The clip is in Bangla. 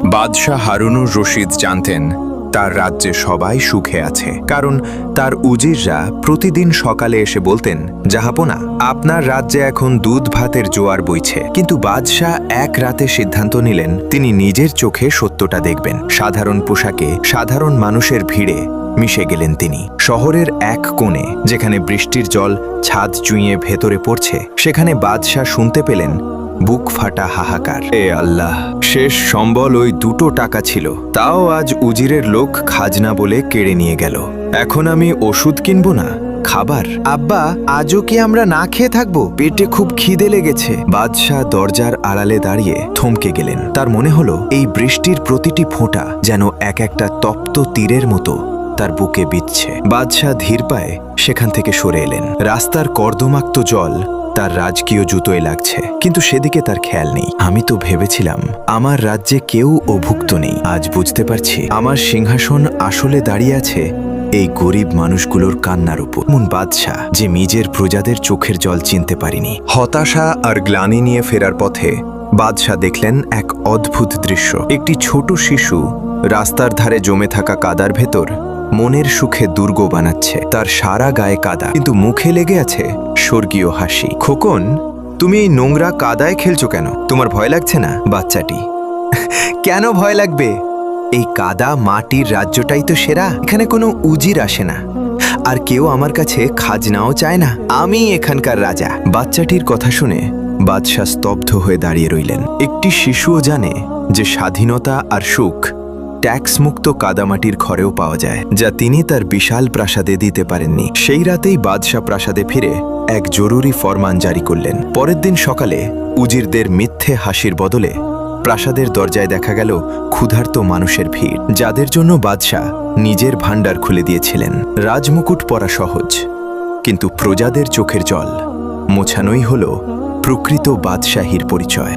বাদশাহ হারুনুর রশিদ জানতেন তার রাজ্যে সবাই সুখে আছে, কারণ তার উজিররা প্রতিদিন সকালে এসে বলতেন, জাহাপনা, আপনার রাজ্যে এখন দুধ ভাতের জোয়ার বইছে। কিন্তু বাদশাহ এক রাতে সিদ্ধান্ত নিলেন তিনি নিজের চোখে সত্যটা দেখবেন। সাধারণ পোশাকে সাধারণ মানুষের ভিড়ে মিশে গেলেন তিনি। শহরের এক কোণে যেখানে বৃষ্টির জল ছাদ চুঁইয়ে ভেতরে পড়ছে, সেখানে বাদশাহ শুনতে পেলেন বুক ফাটা হাহাকার। এ আল্লাহ, শেষ সম্বল ওই 2 টাকা ছিল, তাও আজ উজিরের লোক খাজনা বলে কেড়ে নিয়ে গেল। এখন আমি ওষুধ কিনবো না, খাবার। আব্বা, আজও কি আমরা না খেয়ে থাকবো? পেটে খুব খিদে লেগেছে। বাদশাহ দরজার আড়ালে দাঁড়িয়ে থমকে গেলেন। তার মনে হলো এই বৃষ্টির প্রতিটি ফোঁটা যেন এক একটা তপ্ত তীরের মতো তার বুকে বিচ্ছে। বাদশাহ ধীর পায়ে সেখান থেকে সরে এলেন। রাস্তার কর্দমাক্ত জল তার রাজকীয় জুতোয় লাগছে, কিন্তু সেদিকে তার খেয়াল নেই। আমি তো ভেবেছিলাম আমার রাজ্যে কেউ অভুক্ত নেই। আজ বুঝতে পারছি আমার সিংহাসন আসলে দাঁড়িয়ে আছে এই গরিব মানুষগুলোর কান্নার উপর। মন বাদশাহ যে নিজের প্রজাদের চোখের জল চিনতে পারিনি। হতাশা আর গ্লানি নিয়ে ফেরার পথে বাদশাহ দেখলেন এক অদ্ভুত দৃশ্য। একটি ছোট শিশু রাস্তার ধারে জমে থাকা কাদার ভেতর মনের সুখে দুর্গ বানাচ্ছে। তার সারা গায়ে কাদা, কিন্তু মুখে লেগে আছে স্বর্গীয় হাসি। খোকন, তুমি এই নোংরা কাদায় খেলছো কেন? তোমার ভয় লাগছে না? বাচ্চাটি কেন ভয় লাগবে? এই কাদা মাটির রাজ্যটাই তো সেরা। এখানে কোনো উজির আসে না, আর কেউ আমার কাছে খাজনাও চায় না। আমি এখানকার রাজা। বাচ্চাটির কথা শুনে বাদশাহ স্তব্ধ হয়ে দাঁড়িয়ে রইলেন। একটি শিশুও জানে যে স্বাধীনতা আর সুখ ট্যাক্স মুক্ত কাদামাটির ঘরেও পাওয়া যায়, যা তিনি তার বিশাল প্রাসাদে দিতে পারেননি। সেই রাতেই বাদশাহ প্রাসাদে ফিরে এক জরুরি ফরমান জারি করলেন। পরের দিন সকালে উজিরদের মিথ্যে হাসির বদলে প্রাসাদের দরজায় দেখা গেল ক্ষুধার্ত মানুষের ভিড়, যাদের জন্য বাদশাহ নিজের ভাণ্ডার খুলে দিয়েছিলেন। রাজমুকুট পরা সহজ, কিন্তু প্রজাদের চোখের জল মোছানোই হল প্রকৃত বাদশাহীর পরিচয়।